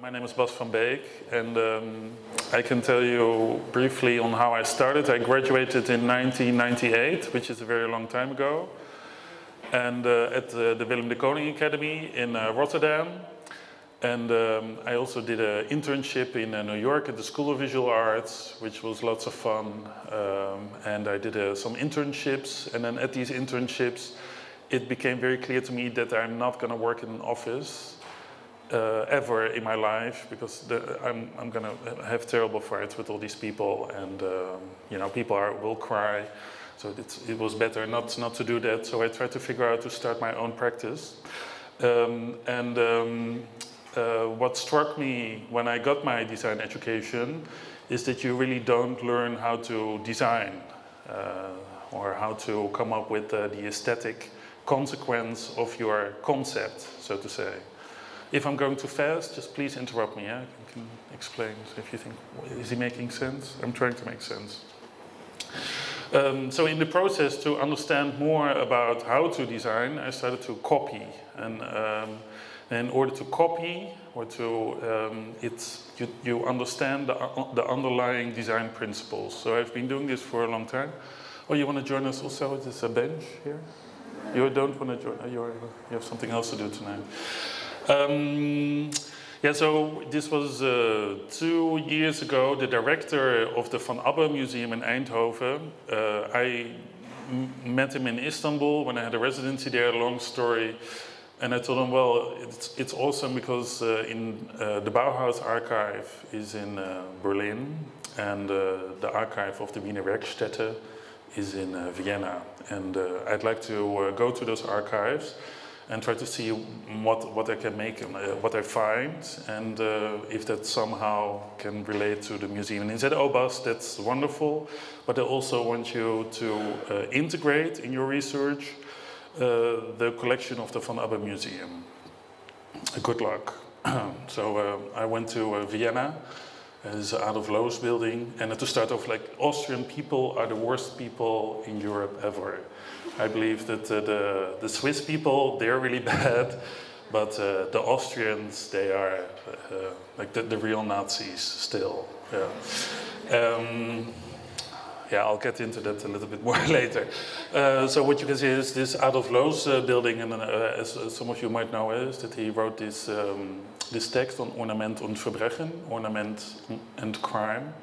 My name is Bas van Beek, and I can tell you briefly on how I started. I graduated in 1998, which is a very long time ago, and at the Willem de Koning Academy in Rotterdam. And I also did an internship in New York at the School of Visual Arts, which was lots of fun. And I did some internships, and then at these internships, it became very clear to me that I'm not going to work in an office ever in my life, because I'm going to have terrible fights with all these people, and you know, people will cry. So it was better not to do that. So I tried to figure out to start my own practice. What struck me when I got my design education is that you really don't learn how to design or how to come up with the aesthetic consequence of your concept, so to say. If I'm going too fast, just please interrupt me. Yeah? I can explain if you think, is he making sense? I'm trying to make sense. So in the process to understand more about how to design, I started to copy. And in order to copy, or to, you understand the underlying design principles. So I've been doing this for a long time. Oh, you want to join us also? There's a bench here. You don't want to join? You have something else to do tonight. Yeah, so this was 2 years ago. The director of the Abbe Museum in Eindhoven, I met him in Istanbul when I had a residency there, long story. And I told him, well, it's awesome because the Bauhaus archive is in Berlin, and the archive of the Wiener Werkstätte is in Vienna. And I'd like to go to those archives and try to see what I can make, what I find, and if that somehow can relate to the museum. And he said, oh, Bas, that's wonderful, but I also want you to integrate in your research the collection of the Abbe Museum. Good luck. So I went to Vienna, it's an Adolf Loos building, and to start off, like, Austrian people are the worst people in Europe ever. I believe that the Swiss people, they're really bad, but the Austrians, they are like the real Nazis still. Yeah. Yeah, I'll get into that a little bit more later. So what you can see is this Adolf Loos building, and as some of you might know, is that he wrote this text on ornament und Verbrechen, ornament and crime.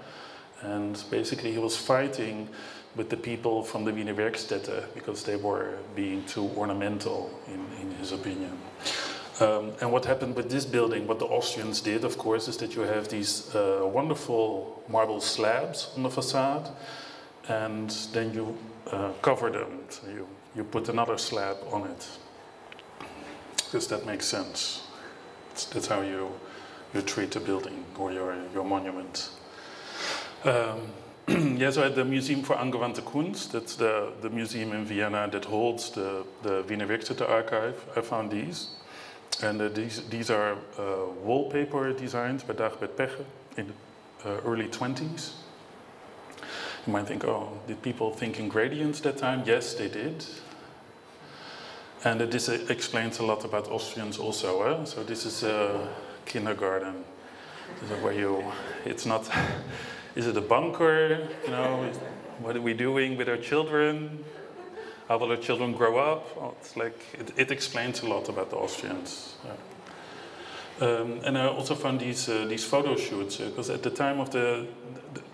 And basically he was fighting with the people from the Wiener Werkstätte because they were being too ornamental, in his opinion. And what happened with this building, what the Austrians did, of course, is that you have these wonderful marble slabs on the facade, and then you cover them. So you put another slab on it. Because that makes sense. That's how you treat a building or your monument. Yeah, so at the Museum for Angewandte Kunst, that's the museum in Vienna that holds the Wiener Werkstätte archive, I found these. And these are wallpaper designs by Dagbert Pegge in the early 20s. You might think, oh, did people think in gradients that time? Yes, they did. And this explains a lot about Austrians also. Eh? So this is a kindergarten. This is where it's not, is it a bunker? You know, what are we doing with our children? How will our children grow up? Oh, it's like, it explains a lot about the Austrians. Yeah. And I also found these photo shoots, because at the time of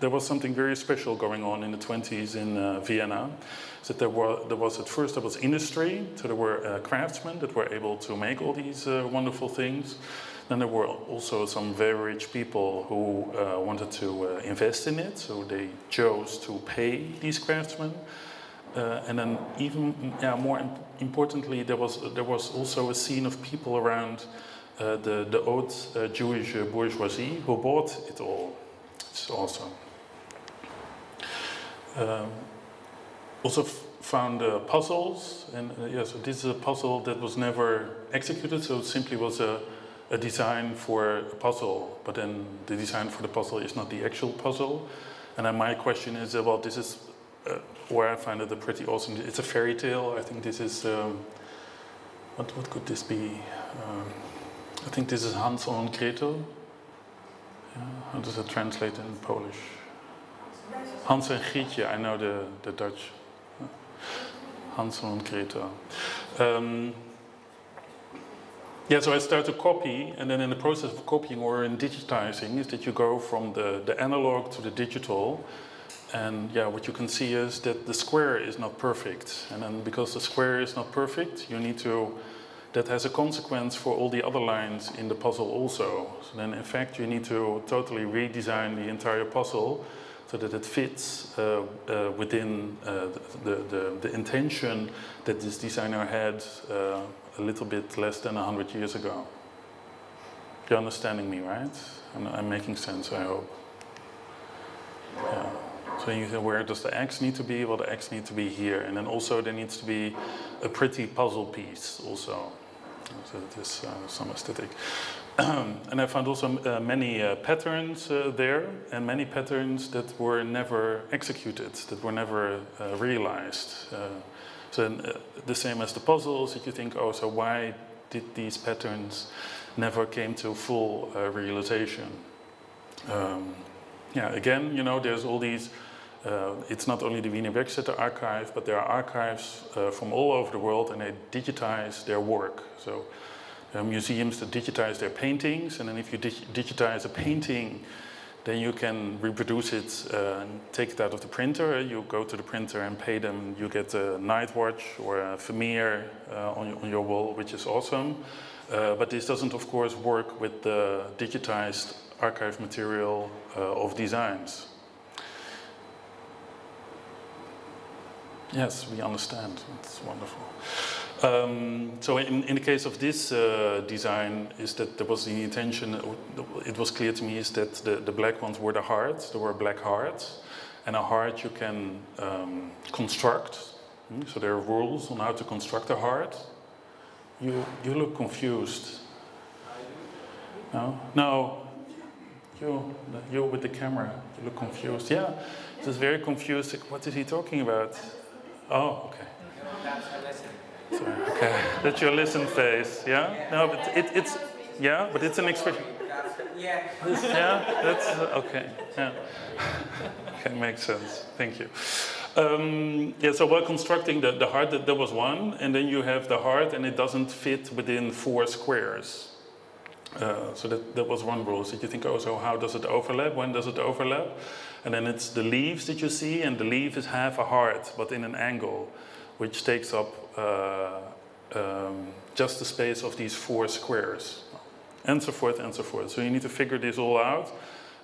there was something very special going on in the 20s in Vienna. So there was at first industry, so there were craftsmen that were able to make all these wonderful things. Then there were also some very rich people who wanted to invest in it, so they chose to pay these craftsmen. And then even more importantly, there was also a scene of people around the haute Jewish bourgeoisie who bought it all. It's awesome. Also found puzzles, and yeah, so this is a puzzle that was never executed, so it simply was a design for a puzzle, but then the design for the puzzle is not the actual puzzle. And then my question is, well, this is where I find it pretty awesome. It's a fairy tale. I think this is, what could this be? I think this is Hansel and Gretel. How does it translate in Polish? Hans en Grietje, I know the Dutch. Hansel and Gretel. Yeah, so I start to copy, and then in the process of copying or in digitizing is that you go from the analog to the digital. And yeah, what you can see is that the square is not perfect. And then because the square is not perfect, you need to, that has a consequence for all the other lines in the puzzle also. So then in fact you need to totally redesign the entire puzzle so that it fits within the intention that this designer had a little bit less than 100 years ago. You're understanding me, right? I'm making sense, I hope. Yeah. So you say, where does the X need to be? Well, the X needs to be here. And then also there needs to be a pretty puzzle piece also. So it is some aesthetic. And I found also many patterns there, and many patterns that were never executed, that were never realized. So the same as the puzzles, that you think, oh, so why did these patterns never came to full realization? Yeah, again, you know, there's all these, it's not only the Wiener Werkstätte archive, but there are archives from all over the world, and they digitize their work. So there are museums that digitize their paintings, and then if you digitize a painting, then you can reproduce it and take it out of the printer. You go to the printer and pay them, you get a night watch or a Vermeer on your wall, which is awesome. But this doesn't, of course, work with the digitized archive material of designs. Yes, we understand. It's wonderful. So in the case of this design, is that there was the intention, it was clear to me, is that the black ones were the hearts, there were black hearts, and a heart you can construct. So there are rules on how to construct a heart. You look confused. No? No. You with the camera, you look confused. Yeah, just very confused. What is he talking about? Oh, okay. Sorry, okay. That's your listen face, yeah? No, but it's yeah, but it's an expression. Yeah. Yeah, that's okay. Yeah. Okay, makes sense. Thank you. Yeah, so while constructing the heart, there was one, and then you have the heart, and it doesn't fit within 4 squares. So that was one rule. So you think, oh, so how does it overlap? When does it overlap? And then it's the leaves that you see, and the leaf is half a heart, but in an angle, which takes up just the space of these 4 squares, and so forth and so forth. So you need to figure this all out,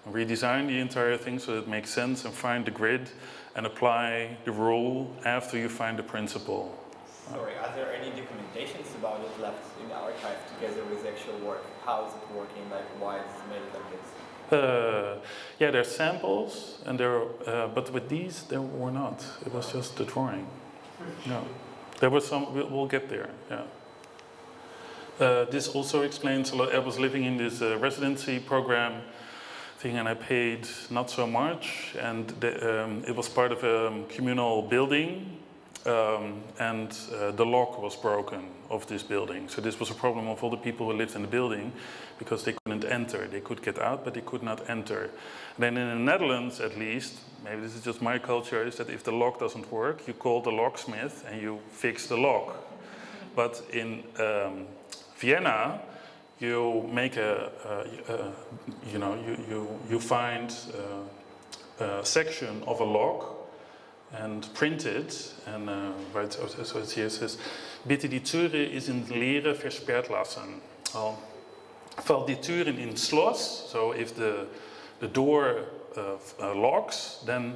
and redesign the entire thing so that it makes sense, and find the grid, and apply the rule after you find the principle. Sorry, are there any documentations about it left in the archive together with the actual work? How is it working? Like, why is it made like this? Yeah, there are samples, and but with these there were not. It was just the drawing. No, there was some. We'll get there. Yeah. This also explains a lot. I was living in this residency program thing, and I paid not so much, and it was part of a communal building. And the lock was broken of this building. So this was a problem of all the people who lived in the building because they couldn't enter. They could get out, but they could not enter. And then in the Netherlands, at least, maybe this is just my culture, is that if the lock doesn't work, you call the locksmith and you fix the lock. But in Vienna, you make you find a section of a lock and print it, and so it here says, bitte die Türe is in Leere versperrt lassen. Valt die Türen in Schloss, so if the door locks, then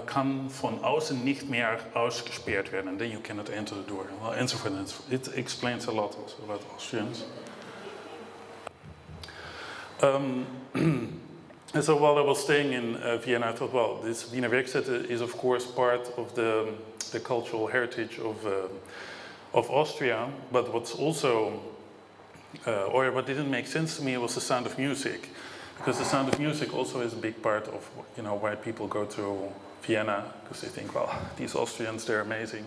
kann von außen nicht mehr ausgesperrt werden, and then you cannot enter the door. Well, and so forth. It explains a lot also about Austrians. And so while I was staying in Vienna, I thought, well, this Wiener Werkstätte is of course part of the cultural heritage of Austria, but what's also, or what didn't make sense to me was the sound of music, because the sound of music also is a big part of, you know, why people go to Vienna, because they think, well, these Austrians, they're amazing.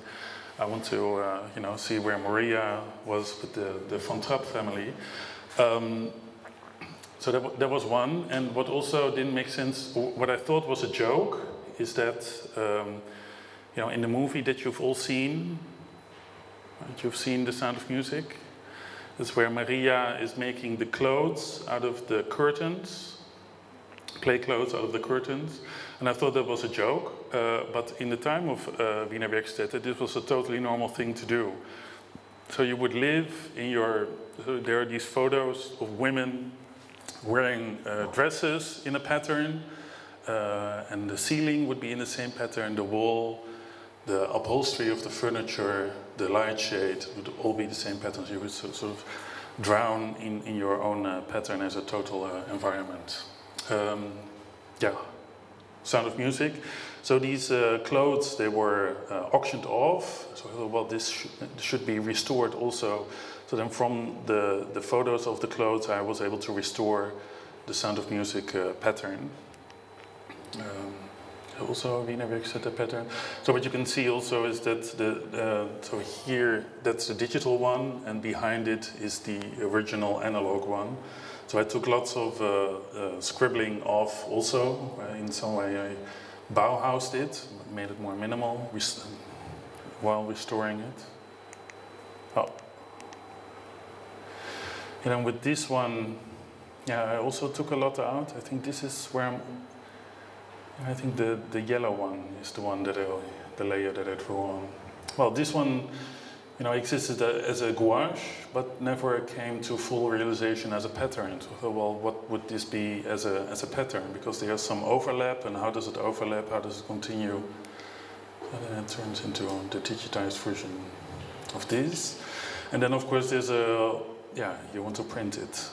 I want to, you know, see where Maria was with the Von Trapp family. So that was one, and what also didn't make sense, what I thought was a joke, is that, you know, in the movie that you've all seen, right, you've seen The Sound of Music, it's where Maria is making the clothes out of the curtains, play clothes out of the curtains, and I thought that was a joke, but in the time of Wiener Werkstätte, this was a totally normal thing to do. So you would live in your, there are these photos of women wearing dresses in a pattern, and the ceiling would be in the same pattern, the wall, the upholstery of the furniture, the light shade would all be the same patterns. You would sort of drown in your own pattern as a total environment. Yeah, Sound of Music. So these clothes, they were auctioned off. So well, this should be restored also. So then from the photos of the clothes, I was able to restore the Sound of Music pattern. Also Wiener Werkstätte pattern. So what you can see also is that so here that's the digital one, and behind it is the original analog one. So I took lots of scribbling off also. In some way I Bauhaused it, made it more minimal while restoring it. Oh. And then with this one, yeah, I also took a lot out. I think this is where I think the yellow one is the one that the layer that I drew on. Well, this one, you know, existed as a gouache, but never came to full realization as a pattern. So, well, what would this be as a pattern? Because there's some overlap, and how does it overlap? How does it continue? And then it turns into the digitized version of this. And then, of course, there's a, yeah, you want to print it.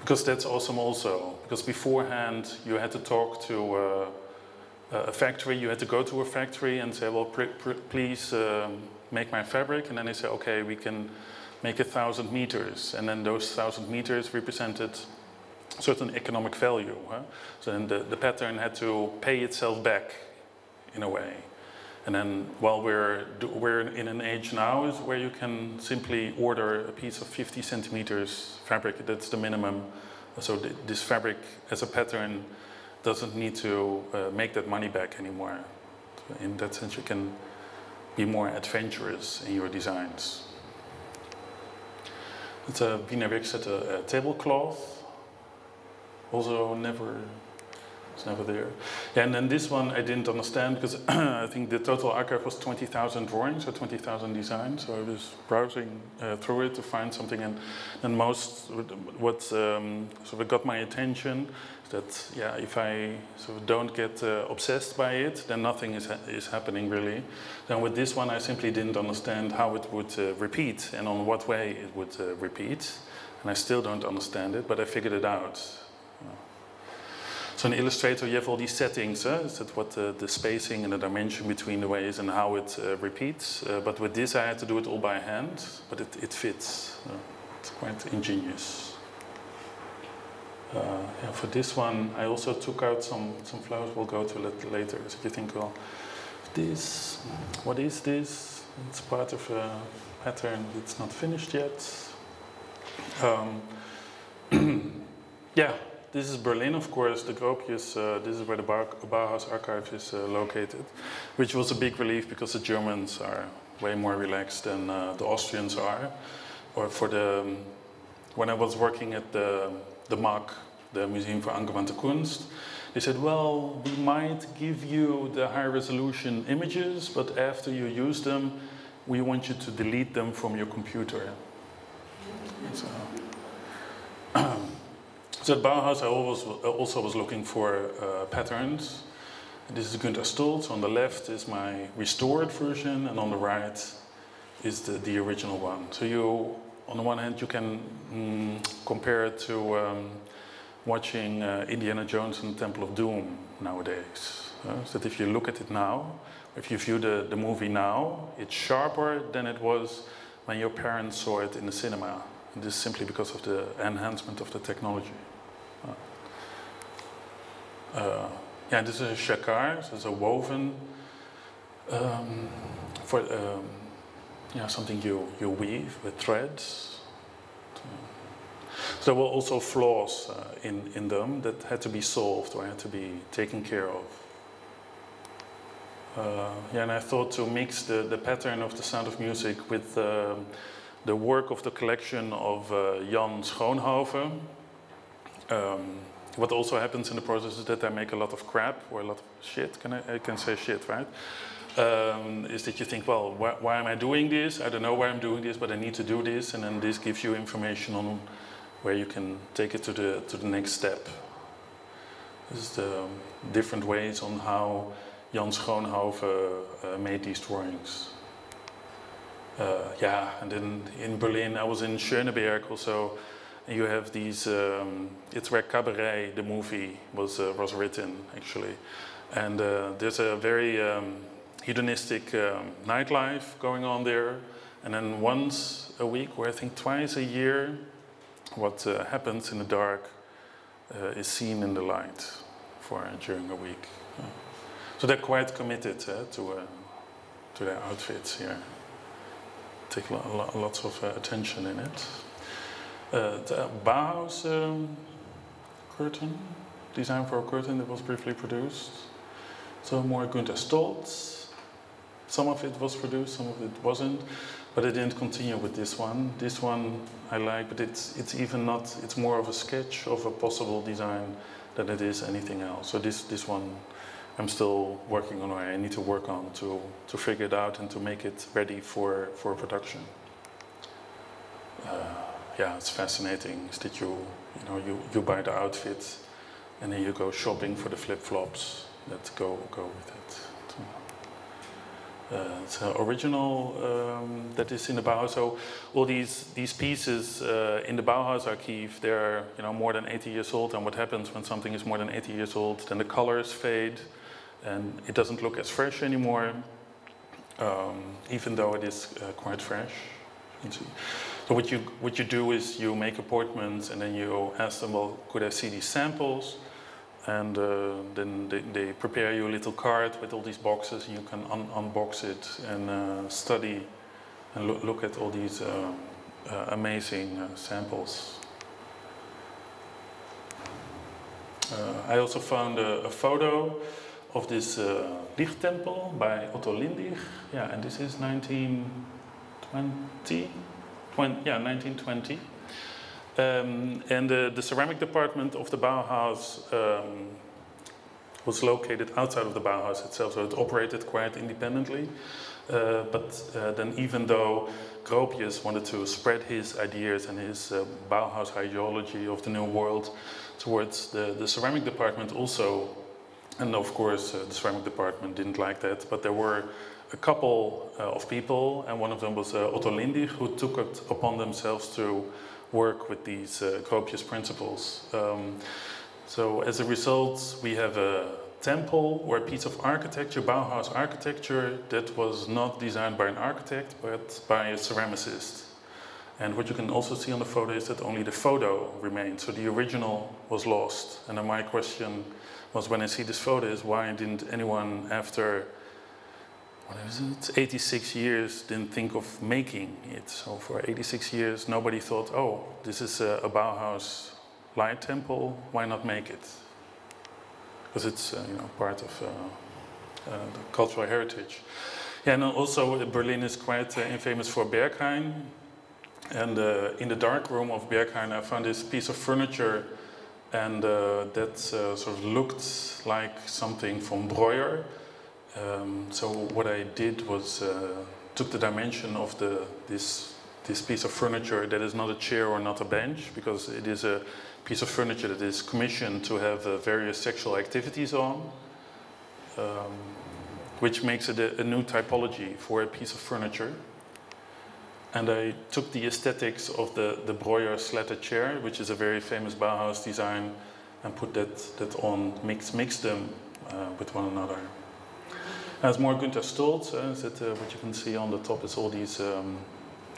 Because that's awesome also. Because beforehand, you had to talk to a factory. You had to go to a factory and say, well, please make my fabric. And then they say, okay, we can make 1,000 meters. And then those 1,000 meters represented certain economic value. So then the pattern had to pay itself back in a way. And then, well, we're in an age now is where you can simply order a piece of 50 centimeters fabric. That's the minimum. So this fabric as a pattern doesn't need to make that money back anymore. So in that sense, you can be more adventurous in your designs. It's a Wiener Werkstätte tablecloth. Also it's never there. Yeah, and then this one I didn't understand because I think the total archive was 20,000 drawings or 20,000 designs. So I was browsing through it to find something, and most what sort of got my attention is that, yeah, if I sort of don't get obsessed by it, then nothing is happening really. Then with this one I simply didn't understand how it would repeat and on what way it would repeat, and I still don't understand it, but I figured it out. So in Illustrator you have all these settings, is that what the spacing and the dimension between the ways and how it repeats. But with this I had to do it all by hand, but it fits. It's quite ingenious. Yeah, for this one I also took out some flowers. We'll go to it later. So you think, well, this, what is this? It's part of a pattern that's not finished yet. Yeah. This is Berlin, of course, the Gropius, this is where the Bauhaus archive is located, which was a big relief because the Germans are way more relaxed than the Austrians are. Or for when I was working at the MAK, the Museum for Angewandte Kunst, they said, well, we might give you the high resolution images, but after you use them, we want you to delete them from your computer. So, so at Bauhaus, I also was looking for patterns. This is Günter Stolz. On the left is my restored version, and on the right is the original one. So you, on the one hand, you can compare it to watching Indiana Jones and the Temple of Doom nowadays. So that if you look at it now, if you view the movie now, it's sharper than it was when your parents saw it in the cinema. And this is simply because of the enhancement of the technology. Yeah, this is a jacquard, so it's a woven for yeah, something you weave with threads. So there were also flaws in them that had to be solved or had to be taken care of. Yeah, and I thought to mix the pattern of the sound of music with the work of the collection of Jan Schoonhoven. What also happens in the process is that I make a lot of crap or a lot of shit. I can say shit, right? Is that you think, well, why am I doing this? I don't know why I'm doing this, but I need to do this, and then this gives you information on where you can take it to the next step. This is the different ways on how Jan Schoonhoven made these drawings. Yeah, and then in Berlin I was in Schöneberg also. And you have these. It's where Cabaret, the movie, was written actually, and there's a very hedonistic nightlife going on there. And then once a week, or I think twice a year, what happens in the dark is seen in the light during a week. So they're quite committed to their outfits here. Take lots of attention in it. The Bauhaus curtain, design for a curtain that was briefly produced. So more Günther Stolz. Some of it was produced, some of it wasn't, but I didn't continue with this one. This one I like, but it's even not. It's more of a sketch of a possible design than it is anything else. So this one I'm still working on, or I need to work on to figure it out and to make it ready for production. Yeah, it's fascinating. Is that you buy the outfit, and then you go shopping for the flip-flops that go with it. It's an original that is in the Bauhaus. So all these pieces in the Bauhaus archive, they're more than 80 years old. And what happens when something is more than 80 years old? Then the colors fade, and it doesn't look as fresh anymore, even though it is quite fresh. So what you do is you make appointments, and then you ask them, well, could I see these samples? And then they prepare you a little card with all these boxes, and you can unbox it and study and look at all these amazing samples. I also found a photo of this Lichttempel by Otto Lindig. Yeah, and this is 1920. Yeah, 1920. And the ceramic department of the Bauhaus was located outside of the Bauhaus itself, so it operated quite independently. But then even though Gropius wanted to spread his ideas and his Bauhaus ideology of the New World towards the ceramic department also, and of course the ceramic department didn't like that, but there were a couple of people, and one of them was Otto Lindig, who took it upon themselves to work with these Gropius principles. So as a result, we have a temple or a piece of architecture, Bauhaus architecture, that was not designed by an architect, but by a ceramicist. And what you can also see on the photo is that only the photo remained, so the original was lost. And then my question was, when I see this photo, is why didn't anyone after 86 years didn't think of making it. So for 86 years nobody thought, oh, this is a Bauhaus light temple, why not make it? Because it's part of the cultural heritage. Yeah, and also Berlin is quite infamous for Berghain. And in the dark room of Berghain I found this piece of furniture, and that sort of looked like something from Breuer. So what I did was took the dimension of this piece of furniture that is not a chair or not a bench, because it is a piece of furniture that is commissioned to have various sexual activities on, which makes it a new typology for a piece of furniture. And I took the aesthetics of the Breuer slatted chair, which is a very famous Bauhaus design, and put that on, mixed them with one another. As more Günther Stolz, what you can see on the top is all these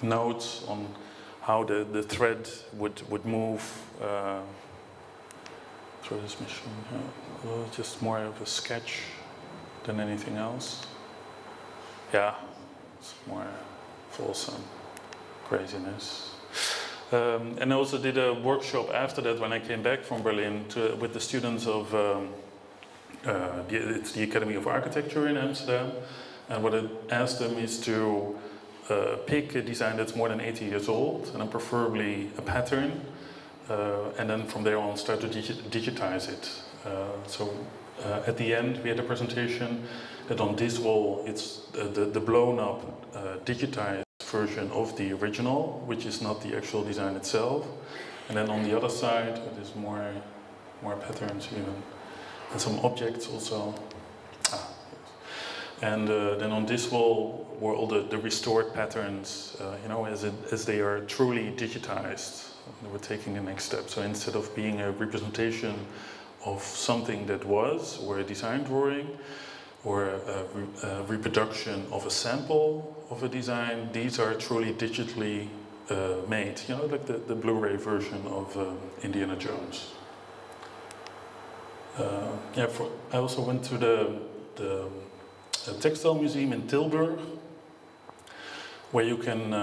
notes on how the thread would move through this machine. Just more of a sketch than anything else. Yeah, it's more fulsome craziness. And I also did a workshop after that when I came back from Berlin with the students of it's the Academy of Architecture in Amsterdam. And what I asked them is to pick a design that's more than 80 years old, and then preferably a pattern, and then from there on start to digitize it. At the end we had a presentation that on this wall it's the blown up digitized version of the original, which is not the actual design itself. And then on the other side there's more patterns even, and some objects also. And then on this wall were all the restored patterns, you know, as they are truly digitized. They were taking the next step. So instead of being a representation of something that was, or a design drawing, or a reproduction of a sample of a design, these are truly digitally made, you know, like the Blu-ray version of Indiana Jones. I also went to the Textile Museum in Tilburg, where you can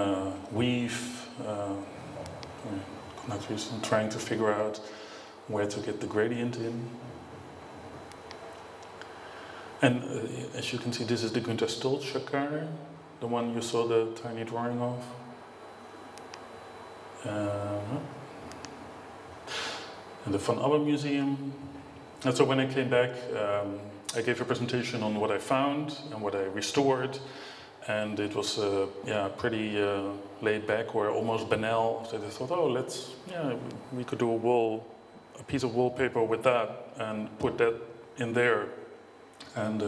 weave. I'm trying to figure out where to get the gradient in. And as you can see, this is the Günther Stolz car, the one you saw the tiny drawing of. And the Van Abbe Museum. And so when I came back, I gave a presentation on what I found and what I restored, and it was pretty laid back or almost banal. So I thought, oh, we could do a piece of wallpaper with that and put that in there, and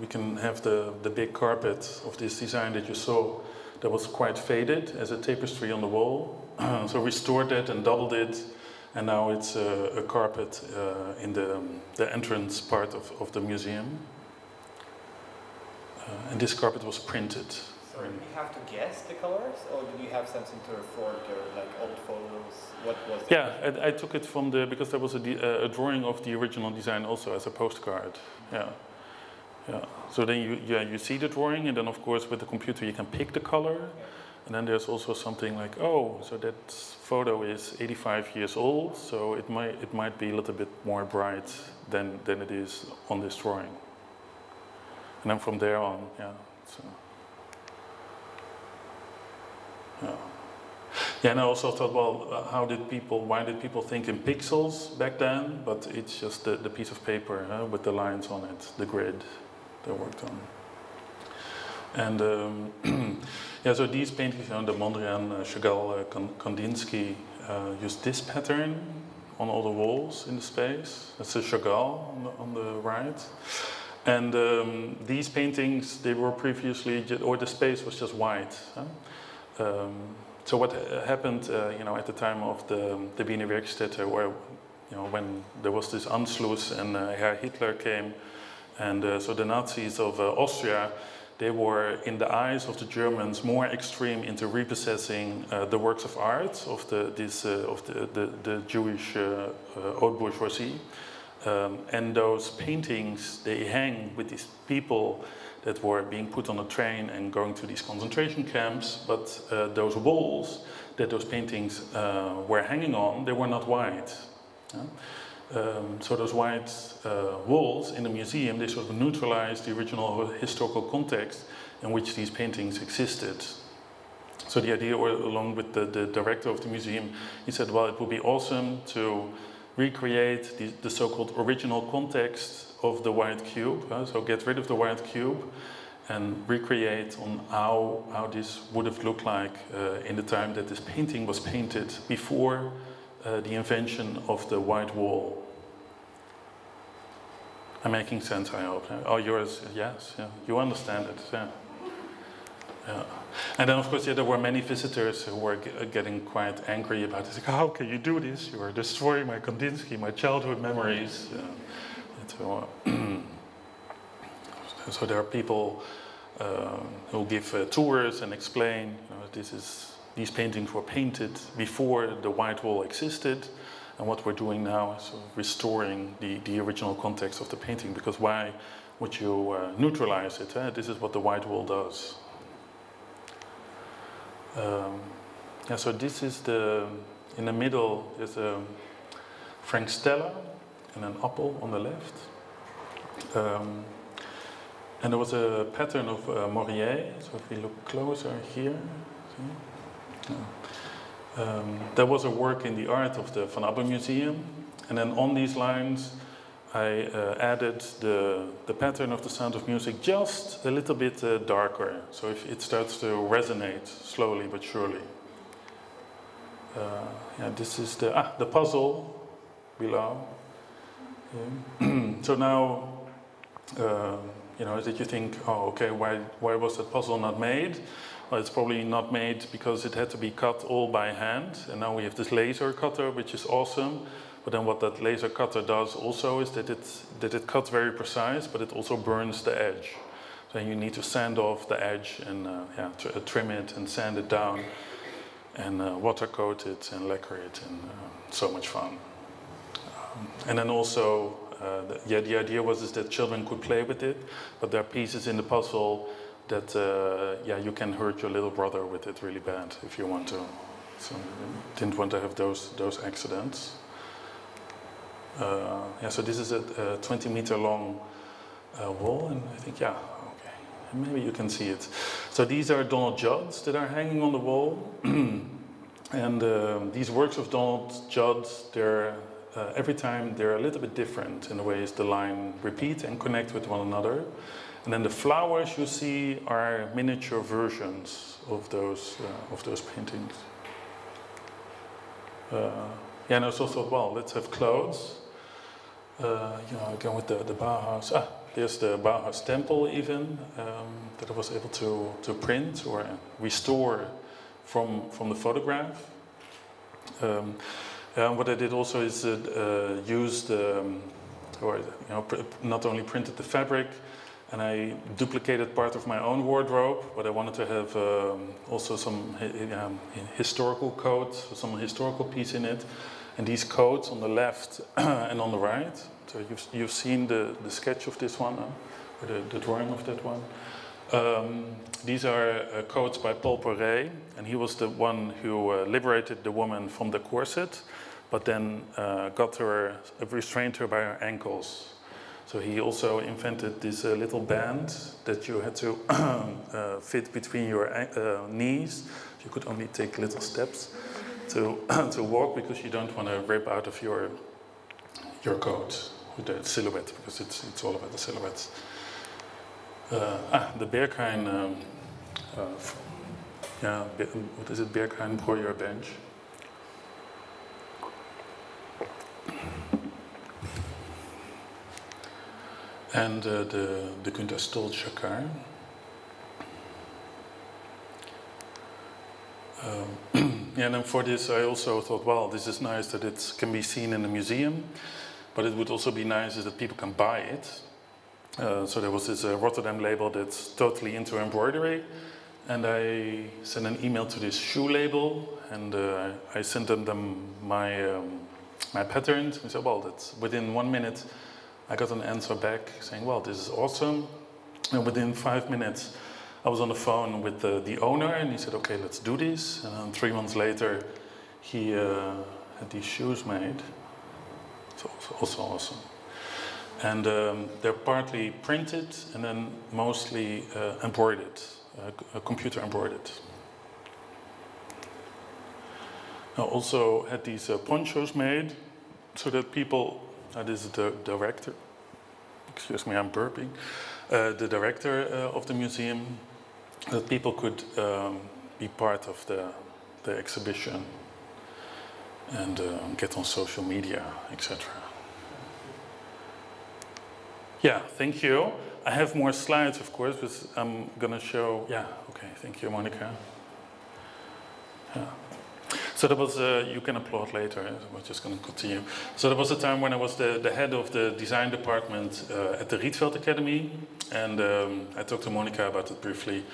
we can have the big carpet of this design that you saw that was quite faded as a tapestry on the wall. So restored it and doubled it. And now it's a carpet in the entrance part of the museum. And this carpet was printed. Sorry, did you have to guess the colors, or did you have something to refer to, like old photos? What was it? Yeah, I took it from because there was a drawing of the original design also as a postcard. Yeah. So then you see the drawing, and then of course with the computer you can pick the color. Yeah. And then there's also something like, oh, so that photo is 85 years old, so it might be a little bit more bright than it is on this drawing. And then from there on, and I also thought, well, why did people think in pixels back then? But it's just the piece of paper with the lines on it, the grid they worked on. And so these paintings, the Mondrian, Chagall, Kandinsky, used this pattern on all the walls in the space. That's a Chagall on the right. And these paintings, they were previously, or the space was just white. So what happened, at the time of the Wiener Werkstätte, where, when there was this Anschluss and Hitler came, and so the Nazis of Austria, they were, in the eyes of the Germans, more extreme into repossessing the works of art of the Jewish haute bourgeoisie. And those paintings, they hang with these people that were being put on a train and going to these concentration camps, but those walls that those paintings were hanging on, they were not white. So those white walls in the museum, they sort of neutralize the original historical context in which these paintings existed. So the idea, along with the director of the museum, he said, well, it would be awesome to recreate the so-called original context of the white cube. So get rid of the white cube and recreate on how this would have looked like in the time that this painting was painted before the invention of the white wall. I'm making sense, I hope. Oh, yours, yes, yeah. You understand it, yeah. And then, of course, there were many visitors who were getting quite angry about this. Like, how can you do this? You are destroying my Kandinsky, my childhood memories. So there are people who give tours and explain, these paintings were painted before the white wall existed, and what we're doing now is restoring the original context of the painting, because why would you neutralize it? This is what the white wall does. yeah, so this is in the middle is a Frank Stella and an apple on the left. And there was a pattern of Morier, so if we look closer here, see? No. There was a work in the art of the Van Abbe Museum, and then on these lines I added the pattern of the Sound of Music just a little bit darker, so if it starts to resonate slowly but surely. Yeah, this is the puzzle below. Yeah. So now, you know, that you think, oh, okay, why was that puzzle not made? Well, it's probably not made because it had to be cut all by hand, and now we have this laser cutter, which is awesome. But then what that laser cutter does also is that it cuts very precise, but it also burns the edge. So you need to sand off the edge and yeah, trim it and sand it down, and water coat it and lacquer it, and so much fun. And then also, the idea was that children could play with it, but there are pieces in the puzzle that yeah, you can hurt your little brother with it really bad if you want to. So didn't want to have those accidents. Yeah, so this is a 20-meter long wall, and I think, yeah, okay, maybe you can see it. So these are Donald Judd's that are hanging on the wall, and these works of Donald Judd, they're every time they're a little bit different in the ways the line repeat and connect with one another. And then the flowers you see are miniature versions of those paintings. Yeah, and I also thought, well, let's have clothes. You know, again with the Bauhaus. There's the Bauhaus temple even that I was able to print or restore from the photograph. What I did also is used, or you know, not only printed the fabric, and I duplicated part of my own wardrobe, but I wanted to have also some historical coats, some historical piece in it. And these coats on the left and on the right. So you've seen the sketch of this one, or the drawing of that one. These are coats by Paul Poiret, and he was the one who liberated the woman from the corset, but then restrained her by her ankles. So he also invented this little band that you had to fit between your knees. You could only take little steps to walk, because you don't want to rip out of your coat with the silhouette, because it's all about the silhouettes. The Berghain, yeah, what is it? Berghain Breuer bench. And the Günther Stolz-Schakar. Yeah, and then for this I also thought, well, this is nice that it can be seen in the museum, but it would also be nice that people can buy it. So there was this Rotterdam label that's totally into embroidery, and I sent an email to this shoe label, and I sent them my patterns. We said, well, that's within 1 minute I got an answer back saying, well, this is awesome. And within 5 minutes I was on the phone with the owner, and he said, okay, let's do this. And then 3 months later, he had these shoes made. It's also awesome. And they're partly printed and then mostly embroidered, computer embroidered. I also had these ponchos made so that people, this is the director, excuse me, I'm burping, the director of the museum, that people could be part of the exhibition and get on social media, etc. Yeah, thank you. I have more slides, of course, but I'm going to show... Yeah, okay, thank you, Monica. Yeah. So there was, you can applaud later, we're just going to continue. So there was a time when I was the head of the design department at the Rietveld Academy, and I talked to Monica about it briefly.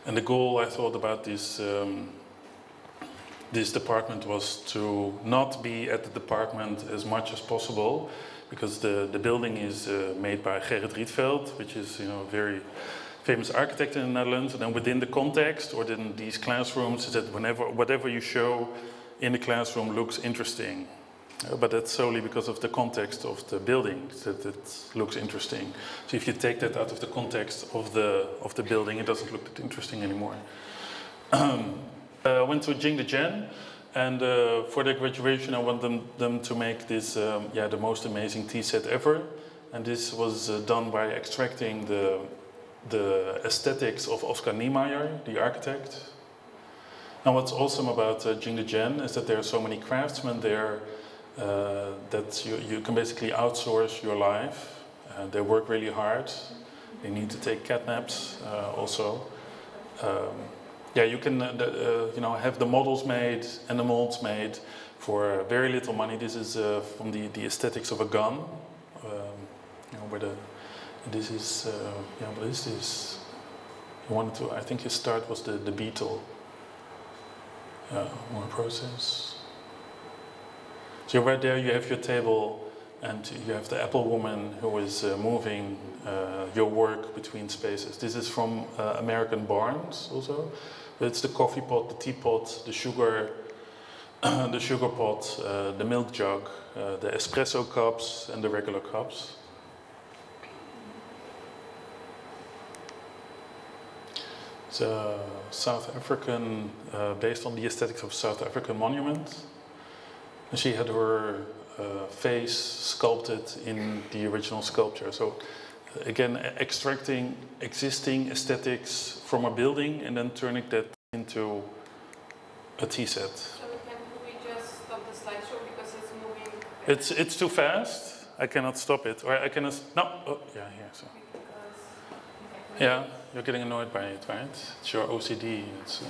And the goal I thought about this department was to not be at the department as much as possible, because the building is made by Gerrit Rietveld, which is, you know, very famous architect in the Netherlands, and then within the context or in these classrooms, is that whatever you show in the classroom looks interesting. But that's solely because of the context of the building that it looks interesting. So if you take that out of the context of the building, it doesn't look that interesting anymore. I went to Jingdezhen, and for their graduation, I want them to make this, the most amazing tea set ever. And this was done by extracting the aesthetics of Oscar Niemeyer, the architect. And what's awesome about Jingdezhen is that there are so many craftsmen there that you can basically outsource your life. They work really hard. They need to take cat naps also. You can have the models made and the molds made for very little money. This is from the aesthetics of a gun. This is what is this? You wanted to. I think his start was the beetle. More process. So right there, you have your table, and you have the apple woman who is moving your work between spaces. This is from American barns also. It's the coffee pot, the teapot, the sugar pot, the milk jug, the espresso cups, and the regular cups. It's South African, based on the aesthetics of South African monument. And she had her face sculpted in the original sculpture. So again, extracting existing aesthetics from a building and then turning that into a tea set. So we just stop the slideshow because it's moving? It's too fast. I cannot stop it. Or I cannot, no, oh, yeah, here, so. Yeah, you're getting annoyed by it, right? It's your OCD. It's,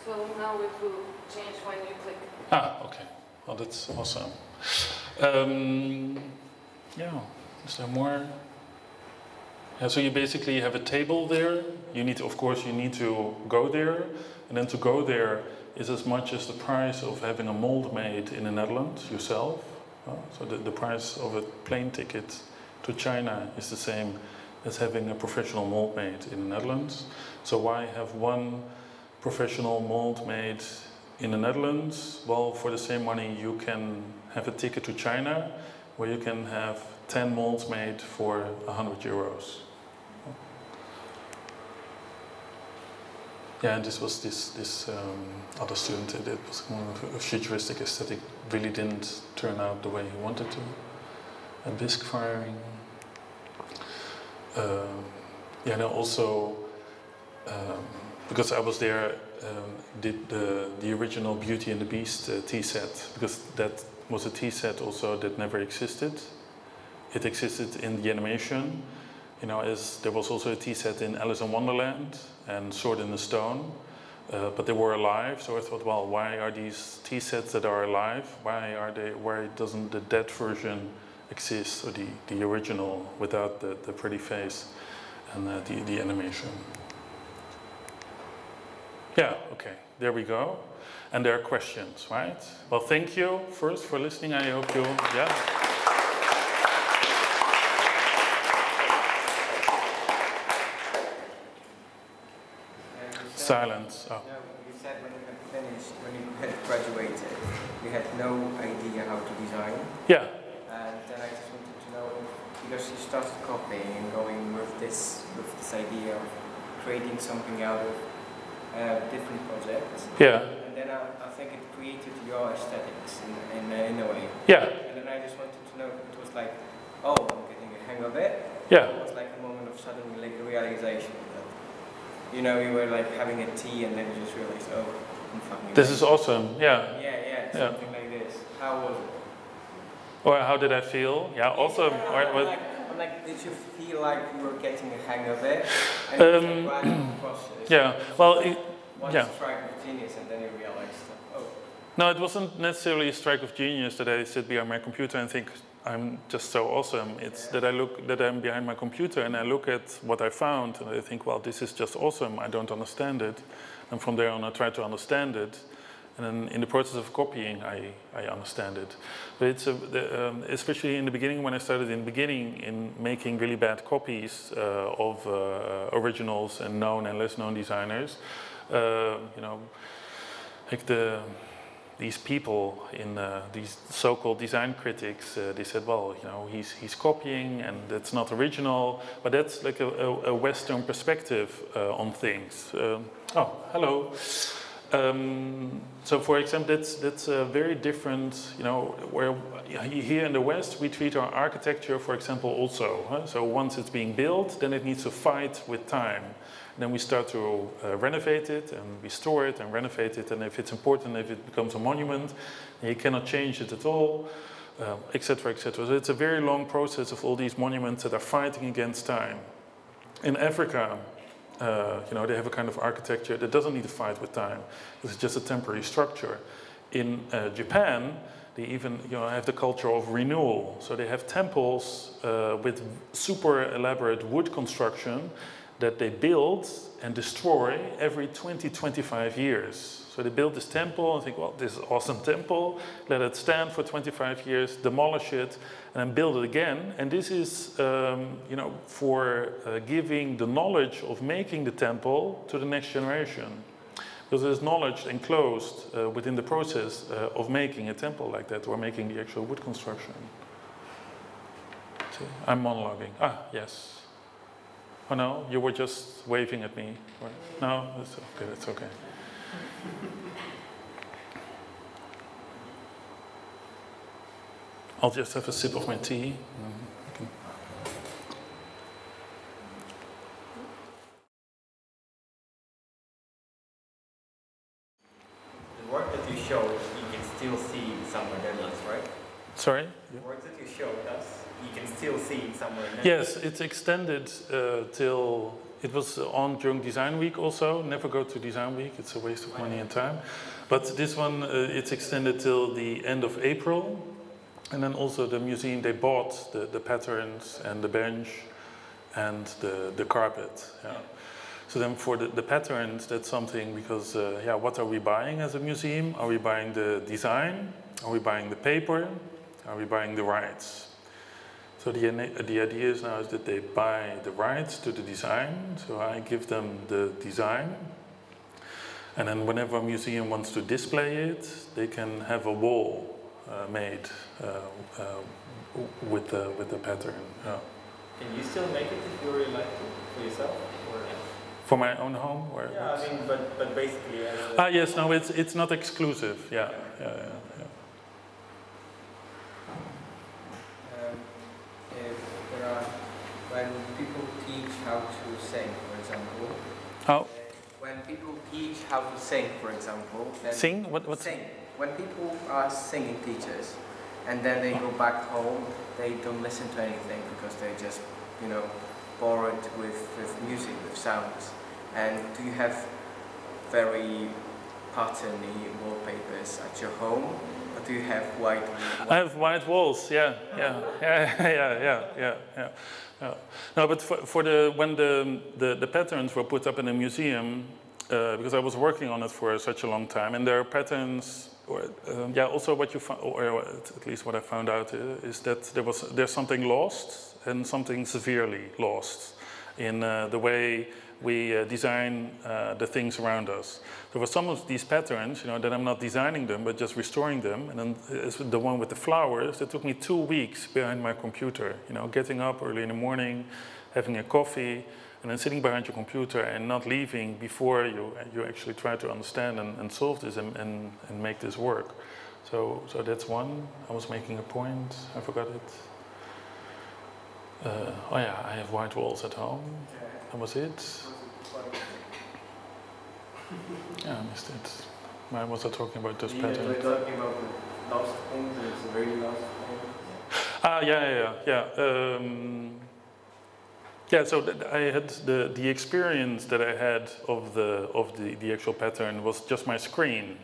So now it will change when you click. Okay. Well, that's awesome. Is there more? Yeah, so you basically have a table there. You need to, of course, you need to go there. And then to go there is as much as the price of having a mold made in the Netherlands yourself. So the price of a plane ticket to China is the same as having a professional mold made in the Netherlands. So why have one professional mold made in the Netherlands? Well, for the same money you can have a ticket to China where you can have 10 molds made for 100 euros. Yeah, and this was this other student that was a futuristic aesthetic, really didn't turn out the way he wanted to. A bisque firing. And also because I was there, did the original Beauty and the Beast tea set, because that was a tea set also that never existed. It existed in the animation, as there was also a tea set in Alice in Wonderland and Sword in the Stone, but they were alive. So I thought, well, why are these tea sets that are alive? Why doesn't the dead version exist, or the original without the pretty face and the animation? Yeah, okay, there we go. And there are questions, right? Well, thank you first for listening. I hope you, Silence. Oh. No, you said when you had finished, when you had graduated, you had no idea how to design. Yeah. And then I just wanted to know, because you started copying and going with this idea of creating something out of different projects. Yeah. And then I think it created your aesthetics in a way. Yeah. And then I just wanted to know, it was like, oh, I'm getting a hang of it. Yeah. It was like a moment of sudden realization that, you were like having a tea and then you just realized, oh, I'm fucking This is awesome. Yeah. Yeah, something like this. How was it? Or how did I feel? Yeah, awesome. I'm like, did you feel like you were getting a hang of it? And it was like gradual process. Yeah. Well, One strike of genius, and then you realized, oh. No, it wasn't necessarily a strike of genius that I sit behind my computer and think I'm just so awesome. It's that I'm behind my computer and I look at what I found and I think, well, this is just awesome. I don't understand it, and from there on I try to understand it, And then in the process of copying, I understand it. But it's especially in the beginning, when I started in the beginning in making really bad copies of originals and known and less known designers, you know, like these people in these so-called design critics, they said, well, you know, he's copying and that's not original, but that's like a Western perspective on things. Oh, hello. So, for example, that's very different, you know, where here in the West we treat our architecture, for example, also. Huh? So once it's being built, then it needs to fight with time. And then we start to renovate it and restore it and renovate it. And if it's important, if it becomes a monument, you cannot change it at all, etc., etc. So it's a very long process of all these monuments that are fighting against time. In Africa, you know, they have a kind of architecture that doesn't need to fight with time. It's just a temporary structure. In Japan, they even, you know, have the culture of renewal. So they have temples with super elaborate wood construction that they build and destroy every 20-25 years. So they build this temple and think, well, this is an awesome temple, let it stand for 25 years, demolish it, and then build it again. And this is, you know, for giving the knowledge of making the temple to the next generation. Because there's knowledge enclosed within the process of making a temple like that, or making the actual wood construction. See, I'm monologuing. Ah, yes. Oh no, you were just waving at me. No, it's okay, that's okay. I'll just have a sip of my tea. The work that you showed, you can still see somewhere in the Netherlands, right? Sorry? The work that you showed us, you can still see somewhere in the Yes, it's extended till... It was on during Design Week also. Never go to Design Week, it's a waste of money and time. But this one, it's extended till the end of April. And then also the museum, they bought the patterns and the bench and the carpet. Yeah. So then for the patterns, that's something because, yeah, what are we buying as a museum? Are we buying the design? Are we buying the paper? Are we buying the rights? So the idea is now is that they buy the rights to the design. So I give them the design. And then whenever a museum wants to display it, they can have a wall made with the pattern. Yeah. Can you still make it if you really like to, for yourself? Or? For my own home? Or yeah, I mean, but basically as a... Ah, yes, no, it's not exclusive. Yeah, yeah, yeah. yeah. When people teach how to sing, for example. How? When people teach how to sing, for example. Sing? What? Sing. When people are singing teachers, and then they go back home, they don't listen to anything because they just, you know, bored with music, with sounds. And do you have very patterny wallpapers at your home? Or do you have white? I have white walls. Yeah. No, but when the patterns were put up in a museum, because I was working on it for such a long time, and there are patterns. Yeah. Also, what you found, or at least what I found out, is that there's something lost and something severely lost in the way we design the things around us. There were some of these patterns, you know, that I'm not designing them, but just restoring them. And then the one with the flowers, that took me 2 weeks behind my computer. You know, getting up early in the morning, having a coffee, and then sitting behind your computer and not leaving before you actually try to understand and solve this and make this work. So that's one. I was making a point. I forgot it. Oh yeah, I have white walls at home. That was it. Yeah, I missed it. Why was I talking about this pattern? We're talking about the last thing, it's a very last thing. Ah, yeah. Yeah, so I had the experience that I had of the actual pattern was just my screen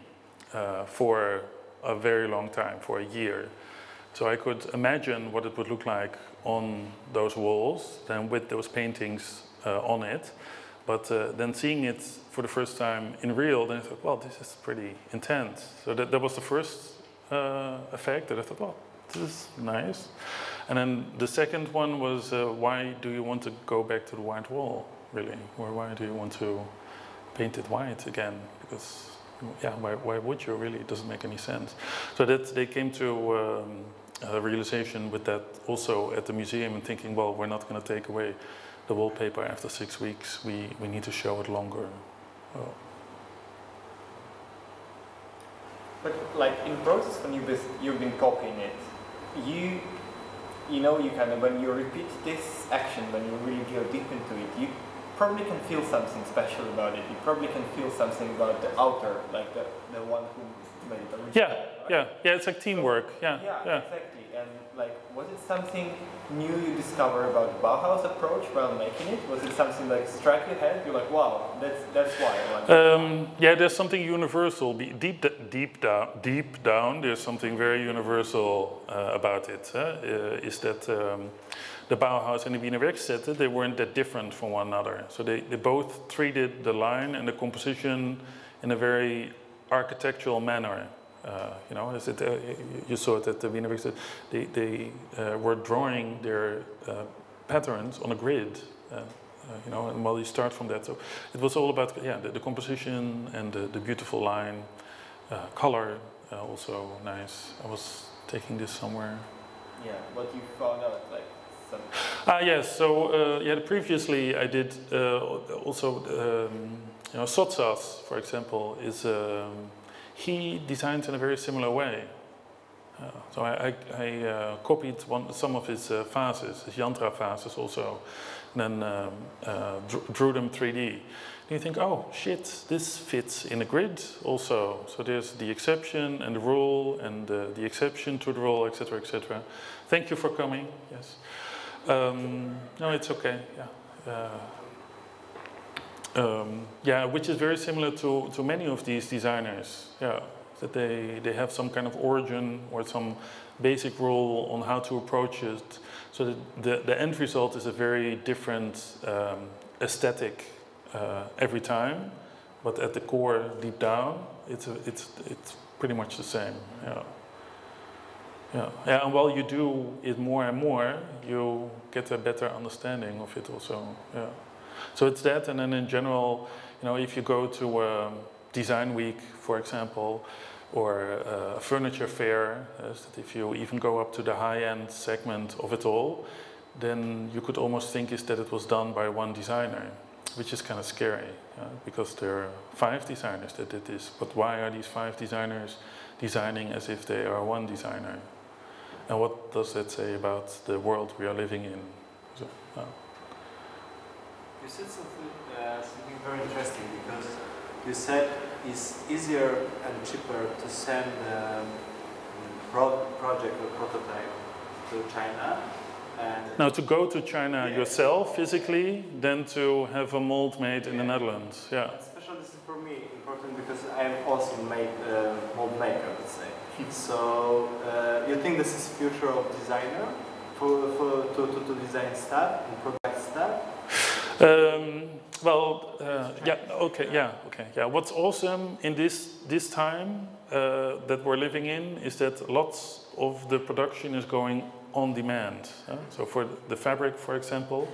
for a very long time, for a year. So I could imagine what it would look like on those walls, then with those paintings on it. But then seeing it for the first time in real, then I thought, well, this is pretty intense. So that was the first effect that I thought, well, this is nice. And then the second one was, why do you want to go back to the white wall, really? Or why do you want to paint it white again? Because, yeah, why would you, really? It doesn't make any sense. So that they came to a realization with that also at the museum, and thinking, well, we're not going to take away the wallpaper after 6 weeks. We need to show it longer. Oh. But like in process, when you've been copying it, you know, you kind of, when you repeat this action, when you really go deep into it, you probably can feel something special about it. You probably can feel something about the author, like the one who made it originally. Yeah, right? yeah, it's like teamwork. Yeah, exactly. And like, was it something new you discovered about Bauhaus approach while making it? Was it something like struck your head? You're like, wow, that's why I like it. Yeah, there's something universal. Deep down, there's something very universal about it. Is that the Bauhaus and the Wiener Werkstätte, they weren't that different from one another. So they both treated the line and the composition in a very architectural manner. You know, as it, you saw it at the Wiener Werkstätte, they were drawing their patterns on a grid. You know, and well, you start from that. So it was all about, yeah, the composition and the beautiful line, color, also nice. I was taking this somewhere. Yeah, what you found out, like some. Yes. So yeah, previously I did also, you know, Sotsas, for example, is. He designs in a very similar way. So I copied some of his vases, his yantra vases also, and then drew them 3D. And you think, oh shit, this fits in a grid also. So there's the exception and the rule, and the exception to the rule, etc., etc. Thank you for coming. Yes. No, it's okay. Yeah. Yeah, which is very similar to many of these designers. Yeah, that they have some kind of origin or some basic rule on how to approach it. So that the end result is a very different aesthetic every time, but at the core, deep down, it's pretty much the same. Yeah. Yeah. Yeah, and while you do it more and more, you get a better understanding of it also. Yeah. So it's that, and then in general, you know, if you go to Design Week, for example, or a furniture fair, if you even go up to the high-end segment of it all, then you could almost think is that it was done by one designer, which is kind of scary, because there are 5 designers that did this. But why are these 5 designers designing as if they are one designer? And what does that say about the world we are living in? So, you said something very interesting, because you said it's easier and cheaper to send a project or prototype to China. And now, to go to China yourself physically, than to have a mold made in the Netherlands. Yeah. Especially this is for me important because I am also mold maker, let's say. So you think this is future of designer to design stuff and product stuff? Yeah. What's awesome in this time that we're living in is that lots of the production is going on demand. So for the fabric, for example,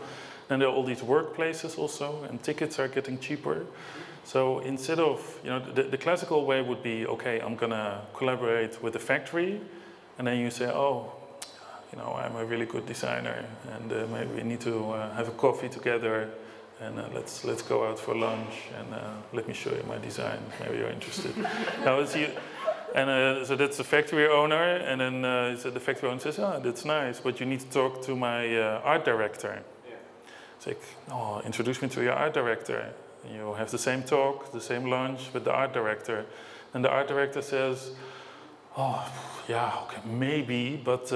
and there are all these workplaces also, and tickets are getting cheaper. So instead of, you know, the classical way would be, okay, I'm gonna collaborate with the factory, and then you say, oh, you know, I'm a really good designer, and maybe we need to have a coffee together, and let's go out for lunch, and let me show you my design. Maybe you're interested. Now, so that's the factory owner, and then the factory owner says, oh, that's nice, but you need to talk to my art director. Yeah. It's like, oh, introduce me to your art director. And you have the same talk, the same lunch with the art director, and the art director says, oh, yeah, okay, maybe, but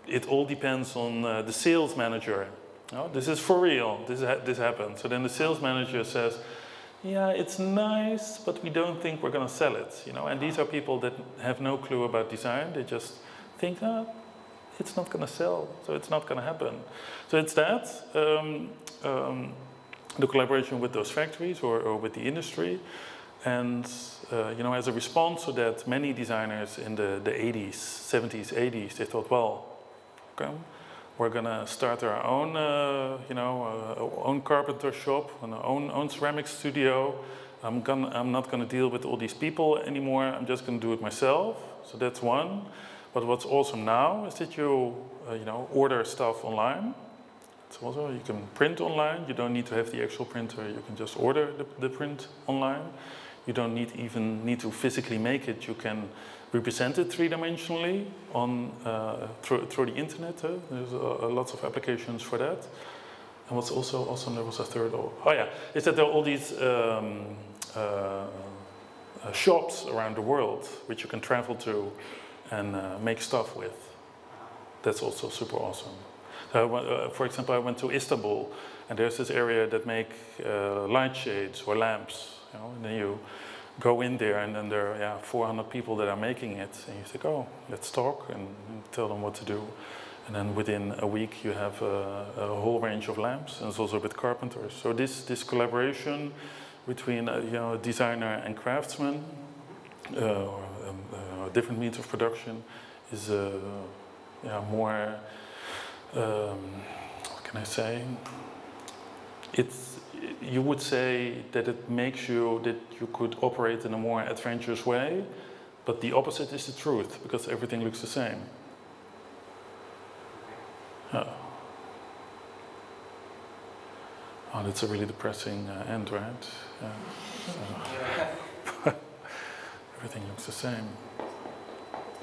it all depends on the sales manager. No, this is for real, this happened. So then the sales manager says, yeah, it's nice, but we don't think we're gonna sell it, you know. And these are people that have no clue about design. They just think, it's not gonna sell, so it's not gonna happen. So it's that. the collaboration with those factories or with the industry. And you know, as a response to that, many designers in the 80s, 70s, 80s, they thought, well, okay, we're gonna start our own, you know, own carpenter shop, and our own ceramic studio. I'm not gonna deal with all these people anymore. I'm just gonna do it myself. So that's one. But what's awesome now is that you, you know, order stuff online. It's also, you can print online. You don't need to have the actual printer. You can just order the print online. You don't even need to physically make it. You can represent it three-dimensionally on through the internet. There's lots of applications for that. And what's also awesome, there was a third. Oh yeah, is that there are all these shops around the world which you can travel to and make stuff with. That's also super awesome. So, for example, I went to Istanbul, and there's this area that make light shades or lamps. You know, and then you go in there, and then there are 400 people that are making it, and you think, oh, let's talk and tell them what to do. And then within a week, you have a whole range of lamps, and it's also with carpenters. So this collaboration between you know, a designer and craftsman, different means of production, is yeah, more. What can I say? You would say that it makes you that you could operate in a more adventurous way, but the opposite is the truth, because everything looks the same. Oh, that's a really depressing end, right? So, everything looks the same.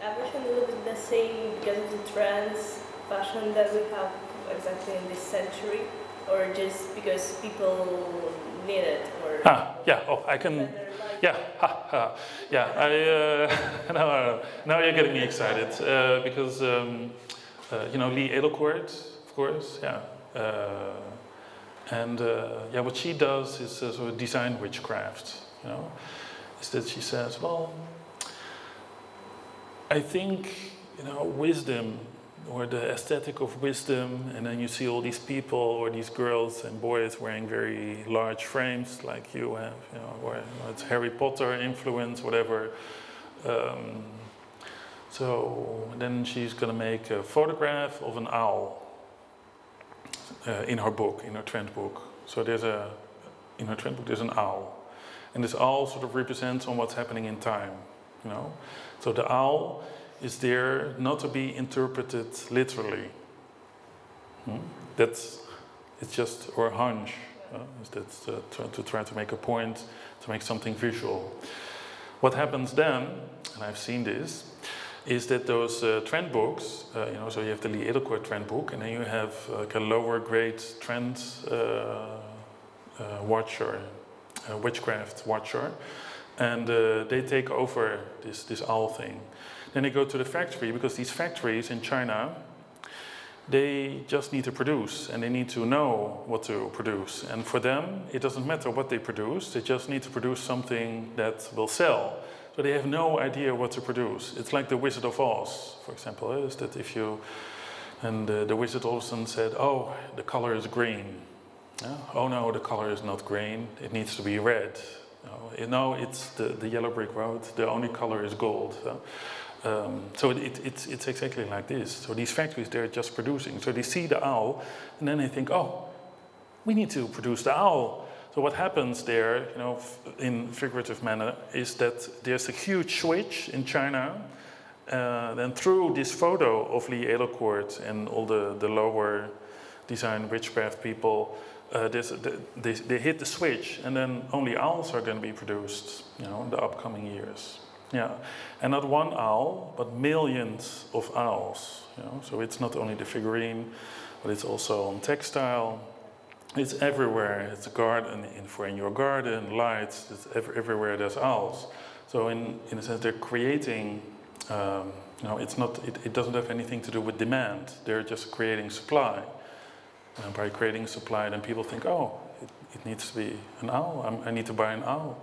I wish a little bit the same because of the trends, fashion that we have exactly in this century, or just because people need it, or yeah. Oh, I can. Yeah, yeah. Now you're getting me excited because you know Lee Edelkoort, of course. Yeah, and yeah, what she does is sort of design witchcraft. You know, is that she says, well, I think, you know, wisdom, or the aesthetic of wisdom, and then you see all these people or these girls and boys wearing very large frames like you have, you know, or it's Harry Potter influence, whatever. So then she's going to make a photograph of an owl in her book, in her trend book. So in her trend book there's an owl, and this owl sort of represents on what's happening in time, you know. So the owl is there not to be interpreted literally. It's just our hunch. That's to try to make a point, to make something visual. What happens then, and I've seen this, is that those trend books, you know, so you have the Lee Edelkoort trend book, and then you have like a lower grade trend watcher, witchcraft watcher, and they take over this owl thing. Then they go to the factory, because these factories in China, they just need to produce, and they need to know what to produce. And for them, it doesn't matter what they produce, they just need to produce something that will sell. So they have no idea what to produce. It's like the Wizard of Oz, for example, is that if you, and the wizard all of a sudden said, oh, the color is green. Oh no, the color is not green, it needs to be red. No, it's the yellow brick road, the only color is gold. So it's exactly like this. So these factories, they're just producing. So they see the owl, and then they think, oh, we need to produce the owl. So what happens there, you know, in figurative manner, is that there's a huge switch in China. Then through this photo of Lee Edelkoort and all the lower design witchcraft people, they hit the switch, and then only owls are going to be produced, you know, in the upcoming years. Yeah, and not one owl, but millions of owls. You know, so it's not only the figurine, but it's also on textile. It's everywhere. It's a garden, in your garden, lights. It's everywhere. There's owls. So in a sense, they're creating. You know, it's not. It doesn't have anything to do with demand. They're just creating supply. And by creating supply, then people think, oh, it needs to be an owl. I need to buy an owl.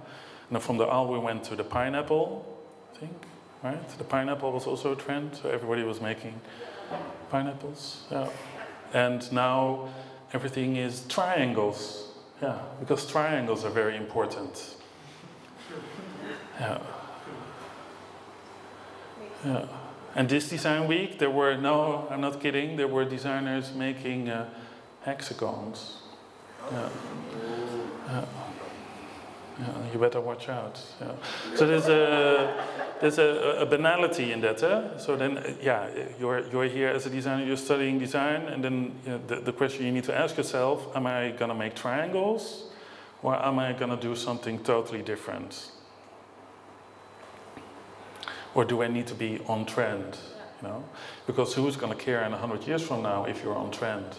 And from the owl, we went to the pineapple. I think, right? The pineapple was also a trend, so everybody was making pineapples. Yeah. And now everything is triangles. Yeah, because triangles are very important. Yeah. Yeah. And this design week, there were, no, I'm not kidding, there were designers making hexagons. Yeah. Yeah. Yeah, you better watch out. Yeah. So there's a banality in that. So then, yeah, you're here as a designer, you're studying design, and then the question you need to ask yourself: am I gonna make triangles, or am I gonna do something totally different? Or do I need to be on trend? You know, because who's gonna care in 100 years from now if you're on trend?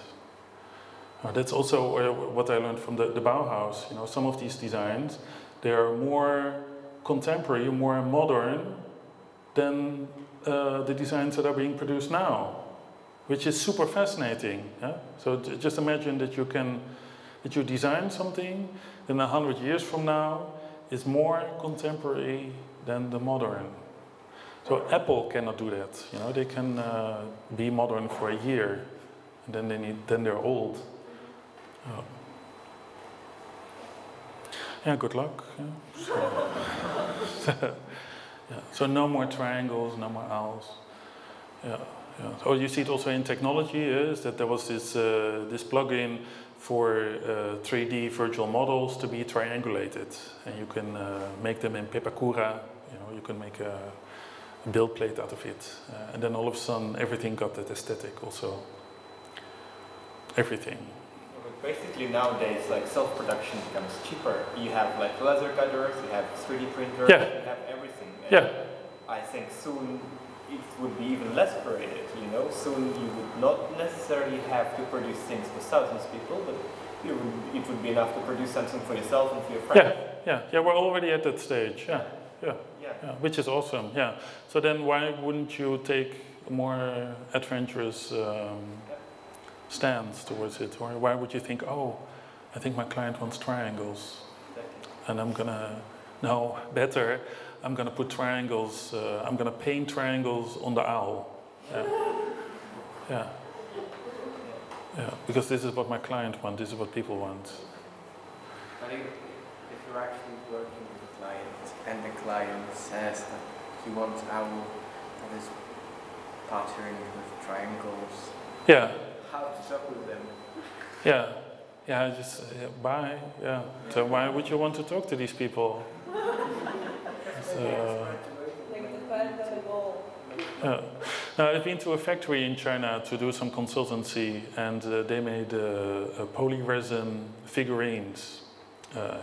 That's also what I learned from the Bauhaus. You know, some of these designs, they are more contemporary, more modern than the designs that are being produced now, which is super fascinating. Yeah? So just imagine that you design something, then 100 years from now, is more contemporary than the modern. So Apple cannot do that. You know, they can be modern for a year, and then they're old. Oh. Yeah, good luck. Yeah. Yeah. So no more triangles, no more owls. Yeah, yeah. So you see it also in technology, is that there was this plugin for 3D virtual models to be triangulated, and you can make them in Pepakura. You know, you can make a build plate out of it, and then all of a sudden everything got that aesthetic also. Everything. Basically nowadays, like self-production becomes cheaper. You have like laser cutters, you have 3D printers, yeah. You have everything. And yeah. I think soon it would be even less creative, you know? Soon you would not necessarily have to produce things for thousands of people, but it would be enough to produce something for yourself and for your friends. Yeah, we're already at that stage, yeah, which is awesome, yeah. So then why wouldn't you take a more adventurous stance towards it? Or why would you think, oh, I think my client wants triangles, and I'm gonna, no, better, I'm gonna put triangles, I'm gonna paint triangles on the owl. Yeah, because this is what my client wants, this is what people want. But if you're actually working with the client, and the client says that he wants owl that is patterned with triangles, yeah. How to talk with them? Yeah, just bye. Yeah. So why would you want to talk to these people? Now I've been to a factory in China to do some consultancy, and they made polyresin figurines.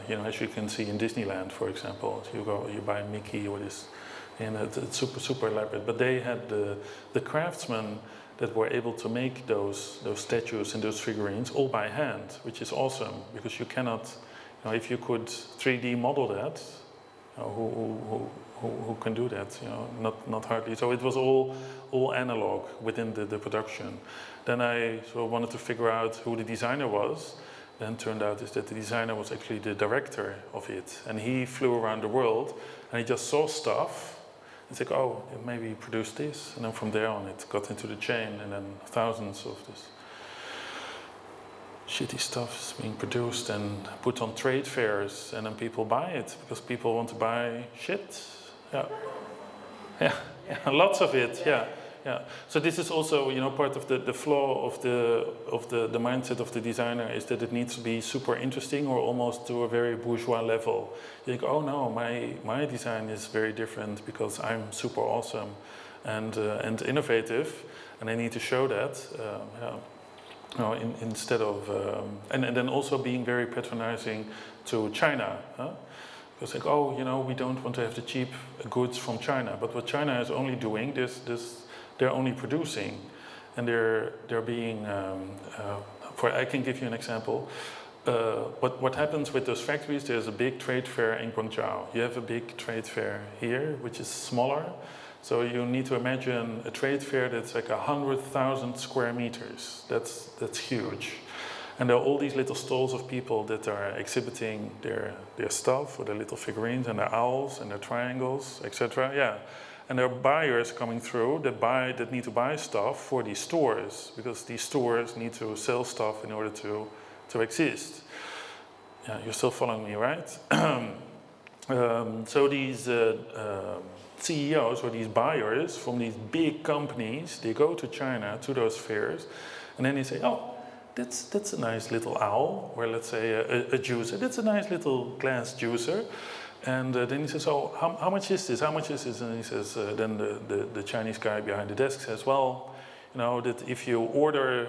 You know, as you can see in Disneyland, for example, you buy Mickey or this, and it's super elaborate. But they had the craftsmen that were able to make those statues and those figurines all by hand, which is awesome, because you cannot, you know, if you could 3D model that, you know, who can do that? You know, not hardly. So it was all analog within the production. Then I sort of wanted to figure out who the designer was. Then turned out is that the designer was actually the director of it, and he flew around the world and he just saw stuff. It's like, oh, maybe produce this, and then from there on it got into the chain, and then thousands of this shitty stuff is being produced and put on trade fairs, and then people buy it because people want to buy shit. Yeah, lots of it. Yeah. So this is also, you know, part of the flaw of the mindset of the designer is that it needs to be super interesting or almost to a very bourgeois level. You think, oh no, my design is very different because I'm super awesome and innovative, and I need to show that. You know, instead of and then also being very patronizing to China. Because like, oh, you know, we don't want to have the cheap goods from China, but what China is only doing they're only producing, and they're being. I can give you an example. What happens with those factories? There's a big trade fair in Guangzhou. You have a big trade fair here, which is smaller. So you need to imagine a trade fair that's like 100,000 square meters. That's huge, and there are all these little stalls of people that are exhibiting their stuff, or their little figurines and their owls and their triangles, etc. Yeah. And there are buyers coming through that need to buy stuff for these stores, because these stores need to sell stuff in order to exist. Yeah, you're still following me, right? So these CEOs or these buyers from these big companies, they go to China to those fairs, and then they say, "Oh, that's a nice little owl," or let's say a juicer. That's a nice little glass juicer. And then he says, "Oh, how much is this? How much is this?" And he says, then the Chinese guy behind the desk says, "Well, you know, that if you order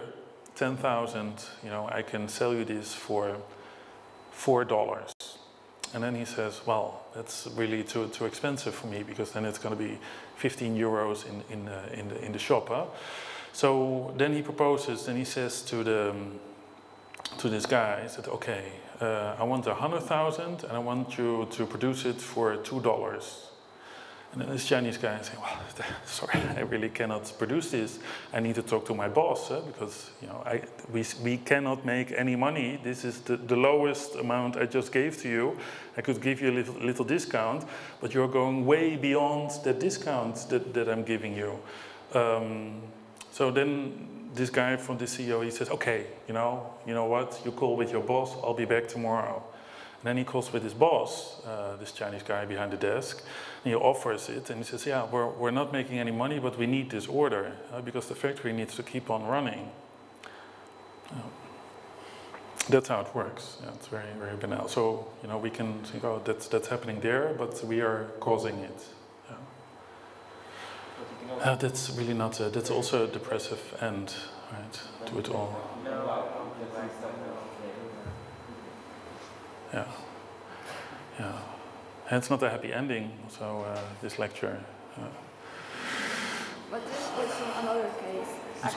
10,000, you know, I can sell you this for $4. And then he says, "Well, that's really too expensive for me, because then it's going to be 15 euros in the shop." Huh? So then he proposes, and he says to this guy, he said, "Okay, I want 100,000, and I want you to produce it for $2. And then this Chinese guy is saying, "Well, sorry, I really cannot produce this. I need to talk to my boss, because you know we cannot make any money. This is the lowest amount I just gave to you. I could give you a little discount, but you're going way beyond the discount that I'm giving you." So then this guy from the CEO, he says, "Okay, you know what? You call with your boss. I'll be back tomorrow." And then he calls with his boss, this Chinese guy behind the desk, and he offers it, and he says, "Yeah, we're not making any money, but we need this order because the factory needs to keep on running." That's how it works. Yeah, it's very, very banal. So, you know, we can think, "Oh, that's happening there, but we are causing it." That's really not. That's also a depressive end, right? To it all. Yeah, yeah. And it's not a happy ending. So this lecture. But there's also another case.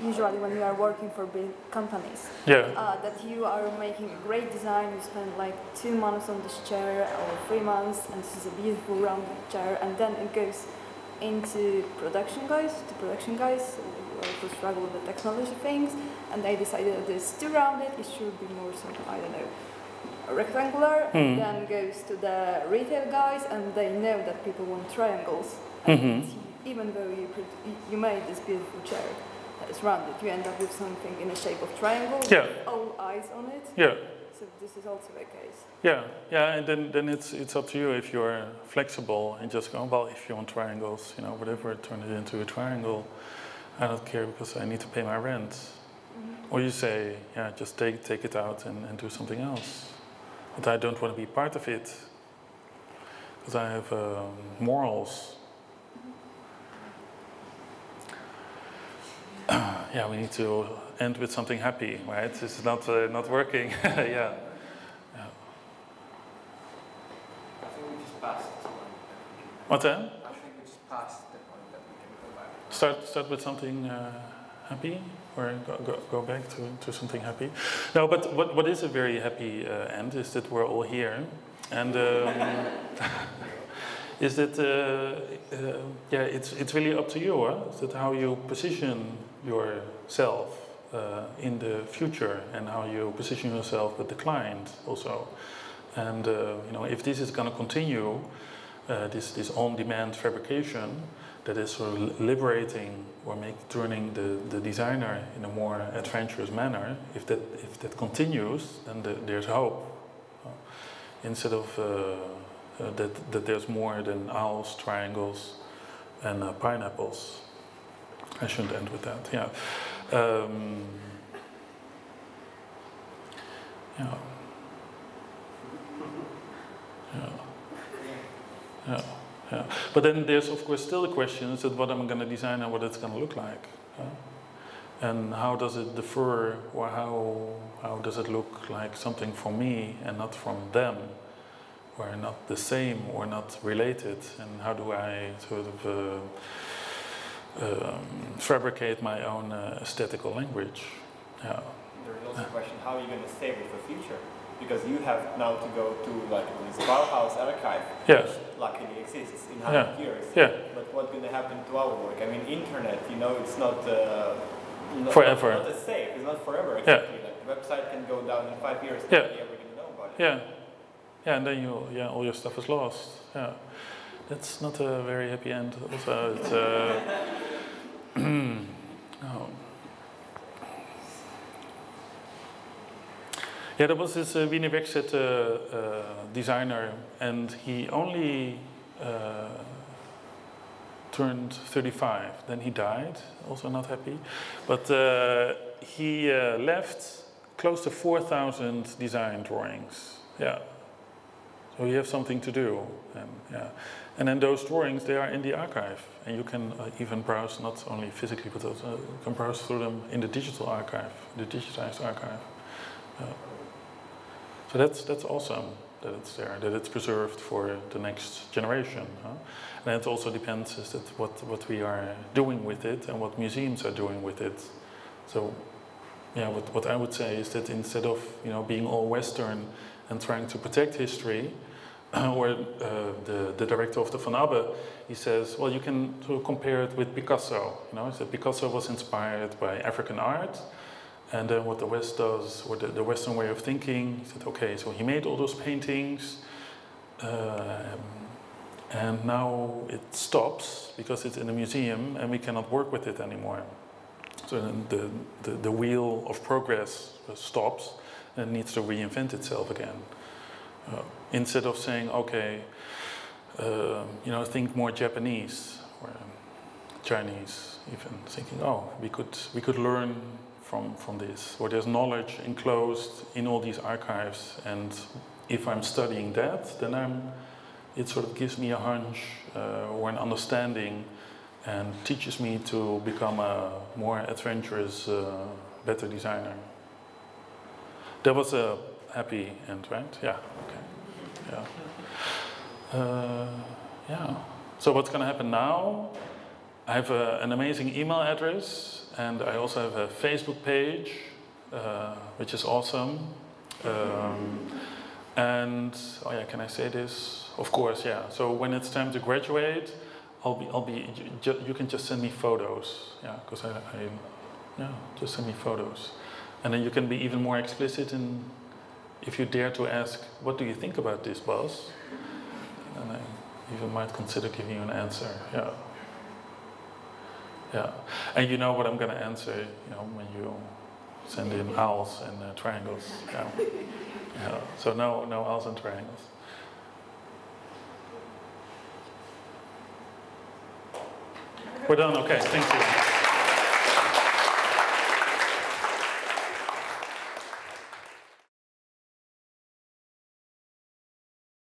Usually, when you are working for big companies, that you are making a great design. You spend like 2 months on this chair or 3 months, and this is a beautiful round chair, and then it goes into production guys, who also struggle with the technology things, and they decided that it's too rounded, it should be more something, I don't know, rectangular, and then goes to the retail guys, and they know that people want triangles, and even though you made this beautiful chair that is rounded, you end up with something in the shape of triangle with all eyes on it. Yeah. So this is also the case. Yeah, yeah, and then it's up to you if you're flexible and just go, "Well, if you want triangles, you know, whatever, turn it into a triangle. I don't care because I need to pay my rent." Or you say, "Yeah, just take it out and do something else. But I don't want to be part of it because I have morals." Yeah, we need to end with something happy, right? This is not working. Yeah. What's that? I think we just passed the point that we can go back. Start with something happy, or go back to something happy. No, but what is a very happy end is that we're all here, and is that yeah, it's really up to you. Huh? Is that how you position yourself in the future, and how you position yourself with the client also, and you know, if this is going to continue. This on-demand fabrication that is sort of liberating or turning the designer in a more adventurous manner. If that continues, then there's hope. Instead of that there's more than owls, triangles, and pineapples. I shouldn't end with that. Yeah. Yeah. Yeah. Yeah, yeah. But then there's of course still the question: is that what I'm going to design and what it's going to look like, and how does it differ, or how does it look like something from me and not from them, or not the same or not related, and how do I sort of fabricate my own aesthetical language? Yeah. There is also a question: how are you going to save it for future? Because you have now to go to like this Bauhaus archive, which luckily exists in 100 years. Yeah. But what's going to happen to our work? I mean, internet, you know, it's not forever. Not as safe. It's not forever. Exactly. Like the website can go down in 5 years. Yeah. Nobody ever going to know about it. Yeah. Yeah, and then all your stuff is lost. Yeah. That's not a very happy end. Also, it's no. Yeah, there was this Wiener Werkstätte designer, and he only turned 35. Then he died, also not happy. But he left close to 4,000 design drawings. Yeah. So you have something to do. And, yeah. And then those drawings, they are in the archive. And you can even browse, not only physically, but also you can browse through them in the digital archive, the digitized archive. So that's awesome that it's there, that it's preserved for the next generation. Huh? And it also depends is that what we are doing with it and what museums are doing with it. So, yeah, what I would say is that instead of being all Western and trying to protect history, or the director of the Van Abbe, he says, well, you can sort of compare it with Picasso. He said Picasso was inspired by African art. And then what the West does, or the Western way of thinking, he said, okay, so he made all those paintings, and now it stops because it's in a museum and we cannot work with it anymore. So then the wheel of progress stops and needs to reinvent itself again. Instead of saying, okay, think more Japanese or Chinese, even thinking, oh, we could learn from this, or there's knowledge enclosed in all these archives, and if I'm studying that, then it sort of gives me a hunch or an understanding and teaches me to become a more adventurous, better designer. That was a happy end, right? Yeah, okay. Yeah. Yeah. So what's going to happen now? I have an amazing email address, and I also have a Facebook page, which is awesome. And oh yeah, can I say this? Of course, yeah. So when it's time to graduate, you can just send me photos, yeah, because just send me photos, and then you can be even more explicit in if you dare to ask, what do you think about this, Bas? And I even might consider giving you an answer, yeah. Yeah, and you know what I'm going to answer, when you send in owls and triangles. Yeah. Yeah. So no owls and triangles. We're done. Okay, thank you.